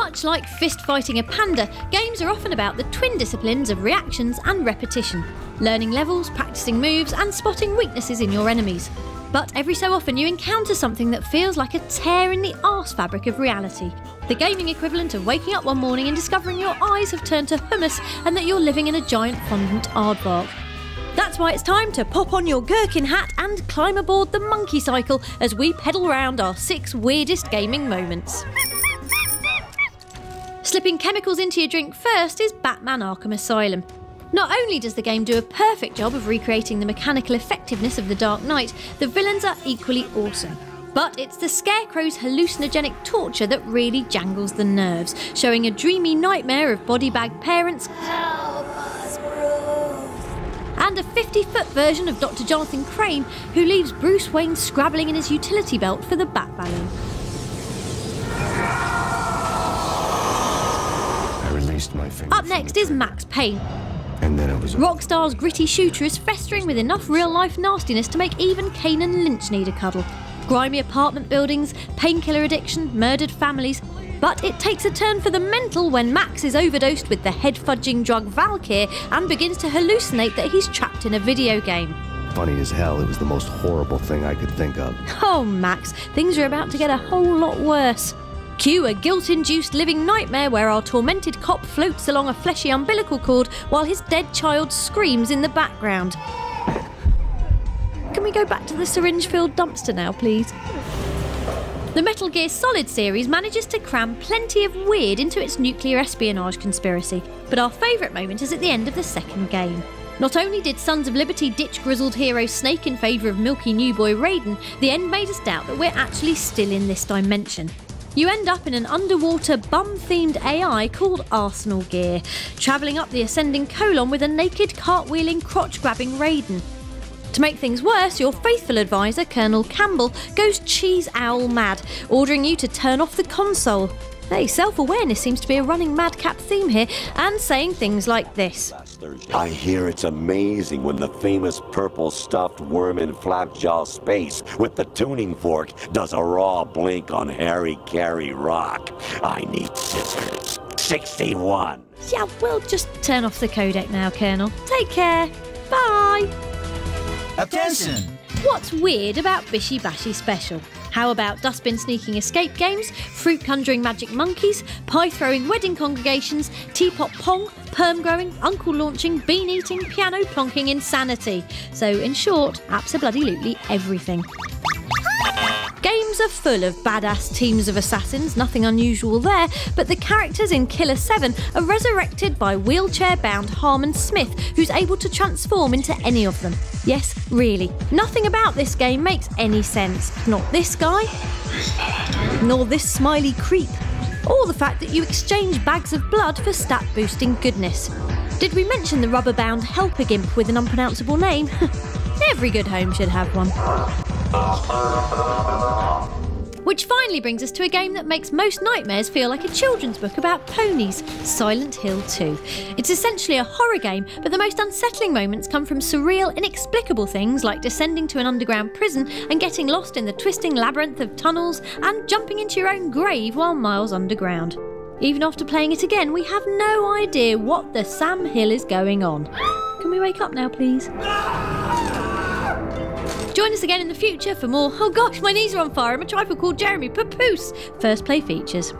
Much like fist-fighting a panda, games are often about the twin disciplines of reactions and repetition, learning levels, practicing moves, and spotting weaknesses in your enemies. But every so often you encounter something that feels like a tear in the arse fabric of reality. The gaming equivalent of waking up one morning and discovering your eyes have turned to hummus and that you're living in a giant fondant aardvark. That's why it's time to pop on your gherkin hat and climb aboard the monkey cycle as we pedal around our 6 weirdest gaming moments. Slipping chemicals into your drink first is Batman Arkham Asylum. Not only does the game do a perfect job of recreating the mechanical effectiveness of The Dark Knight, the villains are equally awesome. But it's the Scarecrow's hallucinogenic torture that really jangles the nerves, showing a dreamy nightmare of body-bag parents and a 50-foot version of Dr. Jonathan Crane, who leaves Bruce Wayne scrabbling in his utility belt for the bat balloon. I released my finger. Up next is Max Payne. And then it was Rockstar's gritty shooter is festering with enough real-life nastiness to make even Kane Lynch need a cuddle. Grimy apartment buildings, painkiller addiction, murdered families. But it takes a turn for the mental when Max is overdosed with the head-fudging drug Valkyr and begins to hallucinate that he's trapped in a video game. funny as hell. It was the most horrible thing I could think of. Oh, Max, things are about to get a whole lot worse. Cue a guilt-induced living nightmare where our tormented cop floats along a fleshy umbilical cord while his dead child screams in the background. Can we go back to the syringe-filled dumpster now, please? The Metal Gear Solid series manages to cram plenty of weird into its nuclear espionage conspiracy, but our favourite moment is at the end of the second game. Not only did Sons of Liberty ditch grizzled hero Snake in favour of milky new boy Raiden, the end made us doubt that we're actually still in this dimension. You end up in an underwater bum-themed AI called Arsenal Gear, travelling up the ascending colon with a naked cartwheeling crotch-grabbing Raiden. To make things worse, your faithful advisor, Colonel Campbell, goes cheese owl mad, ordering you to turn off the console. Hey, self-awareness seems to be a running madcap theme here, and saying things like this. I hear it's amazing when the famous purple stuffed worm in Flapjaw Space with the tuning fork does a raw blink on Harry Carey Rock. I need scissors. 61. Yeah, we'll just turn off the codec now, Colonel. Take care. Bye. Attention! What's weird about Bishi Bashi Special? How about dustbin sneaking escape games, fruit conjuring magic monkeys, pie throwing wedding congregations, teapot pong, perm growing, uncle launching, bean eating, piano plonking insanity? So in short, abso-bloody-lutely everything. Games are full of badass teams of assassins, nothing unusual there, but the characters in Killer 7 are resurrected by wheelchair-bound Harmon Smith, who's able to transform into any of them. Yes, really. Nothing about this game makes any sense. Not this guy, nor this smiley creep, or the fact that you exchange bags of blood for stat-boosting goodness. Did we mention the rubber-bound helper gimp with an unpronounceable name? Every good home should have one. Which finally brings us to a game that makes most nightmares feel like a children's book about ponies, Silent Hill 2. It's essentially a horror game, but the most unsettling moments come from surreal, inexplicable things like descending to an underground prison and getting lost in the twisting labyrinth of tunnels and jumping into your own grave while miles underground. Even after playing it again, we have no idea what the Sam Hill is going on. Can we wake up now, please? Join us again in the future for more, oh gosh, my knees are on fire, I'm a trifle called Jeremy Papoose, FirstPlay features.